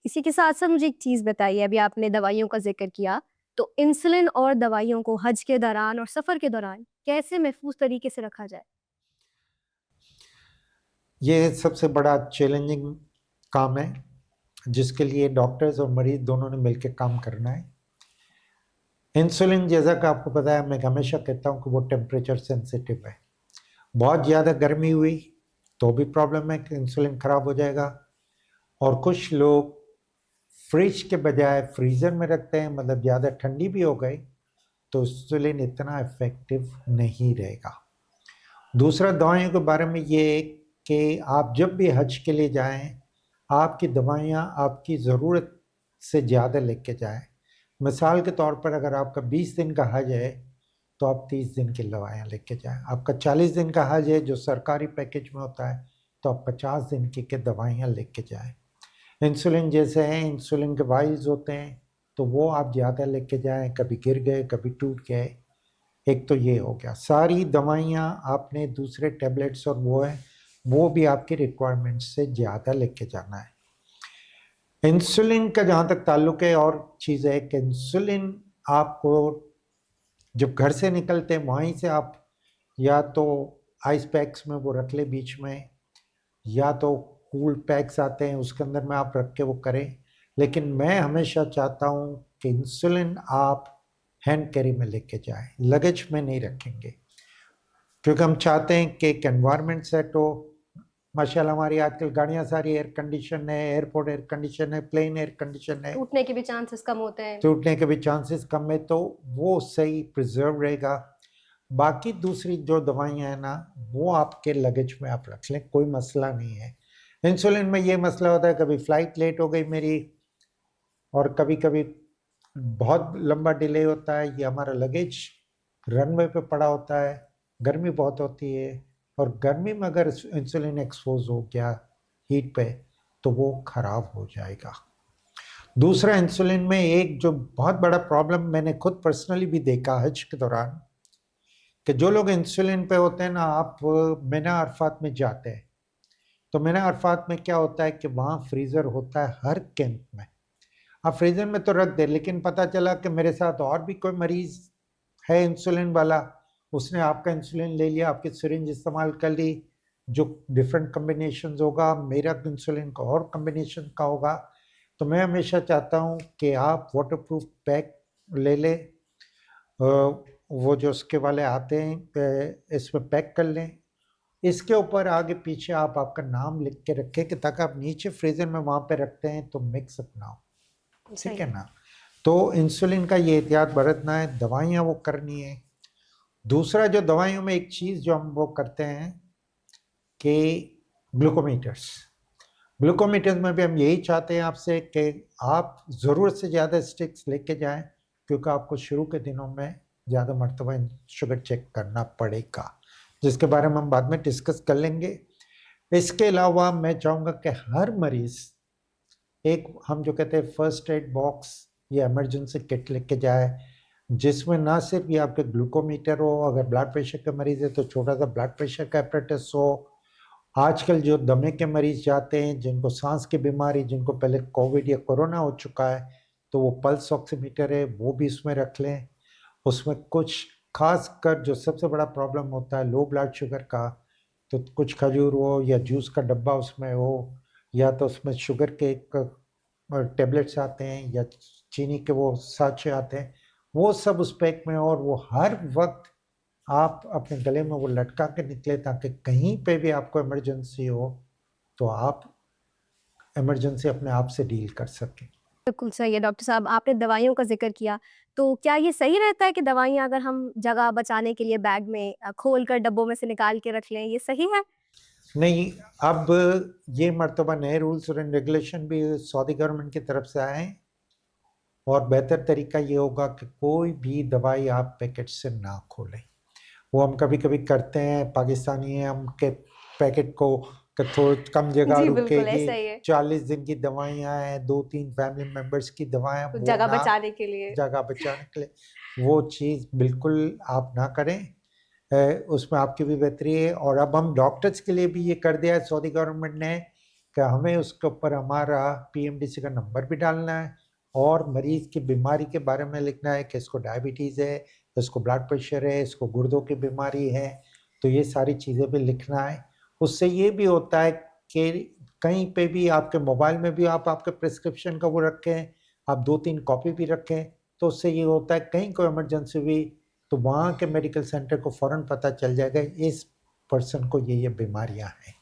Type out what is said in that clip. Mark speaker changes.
Speaker 1: इसी के साथ-साथ मुझे एक चीज़ बताइए, अभी आपने दवाइयों का ज़िक्र किया, तो इंसुलिन और दवाइयों को हज के दौरान और सफ़र के दौरान कैसे महफूज़ तरीके से रखा जाए?
Speaker 2: ये सबसे बड़ा चैलेंजिंग काम है, जिसके लिए डॉक्टर्स और मरीज़ दोनों ने मिलके काम करना है। इंसुलिन जैसा कि आपको पता है, मैं हमेशा कहता हूँ कि वो टेम्परेचर सेंसिटिव है। बहुत ज़्यादा गर्मी हुई तो भी प्रॉब्लम है कि इंसुलिन खराब हो जाएगा, और कुछ लोग फ्रिज के बजाय फ्रीज़र में रखते हैं, मतलब ज़्यादा ठंडी भी हो गई तो इंसुलिन इतना इफ़ेक्टिव नहीं रहेगा। दूसरा, दवाइयों के बारे में ये है कि आप जब भी हज के लिए जाएं, आपकी दवाइयाँ आपकी ज़रूरत से ज़्यादा लेके जाएं। मिसाल के तौर पर अगर आपका 20 दिन का हज है तो आप 30 दिन की दवाइयाँ लेके जाएं। आपका 40 दिन का हज है जो सरकारी पैकेज में होता है, तो आप 50 दिन की दवाइयाँ लेके जाएं। इंसुलिन जैसे हैं, इंसुलिन के वाइल्स होते हैं, तो वो आप ज़्यादा लेके जाएं, कभी गिर गए कभी टूट गए। एक तो ये हो गया। सारी दवाइयाँ आपने दूसरे टैबलेट्स और वो है, वो भी आपकी रिक्वायरमेंट से ज़्यादा लेके जाना है। इंसुलिन का जहाँ तक ताल्लुक है, और चीज़ है कि इंसुलिन आपको जब घर से निकलते हैं वहीं से आप या तो आइस पैक्स में वो रख ले बीच में, या तो कूल पैक्स आते हैं उसके अंदर में आप रख के वो करें। लेकिन मैं हमेशा चाहता हूँ कि इंसुलिन आप हैंड कैरी में लेके जाएं, लगेज में नहीं रखेंगे, क्योंकि हम चाहते हैं कि एक एनवायरनमेंट सेट हो। माशाल्लाह हमारी आजकल गाड़ियाँ सारी एयर कंडीशन है, एयरपोर्ट एयर कंडीशन है, प्लेन एयर कंडीशन है,
Speaker 1: टूटने के भी चांसेस कम होते हैं।
Speaker 2: टूटने के भी चांसेस कम है, तो वो सही प्रिजर्व रहेगा। बाकी दूसरी जो दवाइयाँ हैं ना, वो आपके लगेज में आप रख लें, कोई मसला नहीं है। इंसुलिन में ये मसला होता है, कभी फ्लाइट लेट हो गई मेरी, और कभी कभी बहुत लंबा डिले होता है, ये हमारा लगेज रनवे पे पड़ा होता है, गर्मी बहुत होती है, और गर्मी में अगर इंसुलिन एक्सपोज हो गया हीट पे तो वो खराब हो जाएगा। दूसरा, इंसुलिन में एक जो बहुत बड़ा प्रॉब्लम मैंने खुद पर्सनली भी देखा हज के दौरान, कि जो लोग इंसुलिन पे होते हैं ना, आप मिना अरफात में जाते हैं, तो मिना अरफात में क्या होता है कि वहाँ फ्रीज़र होता है हर कैंप में। आप फ्रीज़र में तो रख दे, लेकिन पता चला कि मेरे साथ और भी कोई मरीज़ है इंसुलिन वाला, उसने आपका इंसुलिन ले लिया, आपकी सिरिंज इस्तेमाल कर ली, जो डिफरेंट कॉम्बिनेशन होगा, मेरा इंसुलिन का और कॉम्बिनेशन का होगा। तो मैं हमेशा चाहता हूँ कि आप वाटरप्रूफ पैक ले लें, वो जो उसके वाले आते हैं, इसमें पैक कर लें। इसके ऊपर आगे पीछे आप आपका नाम लिख के रखें, कि ताकि आप नीचे फ्रीजर में वहाँ पे रखते हैं तो मिक्सअप ना हो, ठीक
Speaker 1: सही
Speaker 2: है
Speaker 1: है।
Speaker 2: ना। तो इंसुलिन का ये एहतियात बरतना है, दवाइयाँ वो करनी है। दूसरा, जो दवाइयों में एक चीज़ जो हम वो करते हैं कि ग्लूकोमीटर्स, ग्लूकोमीटर्स में भी हम यही चाहते हैं आपसे कि आप ज़रूरत से ज़्यादा स्टिक्स लेके जाएं, क्योंकि आपको शुरू के दिनों में ज़्यादा मरतबा शुगर चेक करना पड़ेगा, जिसके बारे में हम बाद में डिस्कस कर लेंगे। इसके अलावा मैं चाहूँगा कि हर मरीज़ एक, हम जो कहते हैं फर्स्ट एड बॉक्स या इमरजेंसी किट लेके जाए, जिसमें ना सिर्फ ये आपके ग्लूकोमीटर हो, अगर ब्लड प्रेशर का मरीज़ है तो छोटा सा ब्लड प्रेशर का एपरेटस हो। आजकल जो दमे के मरीज़ जाते हैं, जिनको सांस की बीमारी, जिनको पहले कोविड या कोरोना हो चुका है, तो वो पल्स ऑक्सीमीटर है वो भी उसमें रख लें। उसमें कुछ खास कर जो सबसे बड़ा प्रॉब्लम होता है लो ब्लड शुगर का, तो कुछ खजूर हो या जूस का डब्बा उसमें हो, या तो उसमें शुगर के एक टेबलेट्स आते हैं, या चीनी के वो साचे आते हैं, वो सब उस पैक में, और वो हर वक्त आप अपने गले में वो लटका के निकले, ताकि कहीं पे भी आपको इमरजेंसी हो तो आप इमरजेंसी अपने आप से डील कर सकें।
Speaker 1: बिल्कुल सही है डॉक्टर साहब, आपने दवाइयों का ज़िक्र किया, तो क्या ये सही रहता है कि दवाइयाँ अगर हम जगह बचाने के लिए बैग में खोल कर डब्बों में से निकाल के रख लें, ये सही है?
Speaker 2: नहीं, अब ये मर्तबा नए रूल्स और रेगुलेशन भी सऊदी गवर्नमेंट की तरफ से आए हैं, और बेहतर तरीका ये होगा कि कोई भी दवाई आप पैकेट से ना खोलें। वो हम कभी कभी करते हैं, पाकिस्तानी हैं हम, के पैकेट को कि थोड़ी कम जगह
Speaker 1: जी, बिल्कुल
Speaker 2: रुकेगी,
Speaker 1: ऐसा ही है।
Speaker 2: 40 दिन की दवाइयाँ हैं, 2-3 फैमिली मेम्बर्स की दवाएं,
Speaker 1: तो
Speaker 2: वो
Speaker 1: जगह
Speaker 2: ना,
Speaker 1: बचाने के लिए।
Speaker 2: जगह बचाने के लिए वो चीज़ बिल्कुल आप ना करें। उसमें आपकी भी बेहतरी है। और अब हम डॉक्टर्स के लिए भी ये कर दिया है सऊदी गवर्नमेंट ने, कि हमें उसके ऊपर हमारा पीएमडीसी का नंबर भी डालना है और मरीज की बीमारी के बारे में लिखना है कि इसको डायबिटीज़ है, इसको ब्लड प्रेशर है, इसको गुर्दों की बीमारी है, तो ये सारी चीज़ें भी लिखना है। उससे ये भी होता है कि कहीं पे भी आपके मोबाइल में भी आप आपके प्रिस्क्रिप्शन का वो रखें, आप 2-3 कॉपी भी रखें, तो उससे ये होता है कहीं कोई इमरजेंसी हुई तो वहाँ के मेडिकल सेंटर को फ़ौरन पता चल जाएगा इस पर्सन को ये बीमारियाँ हैं।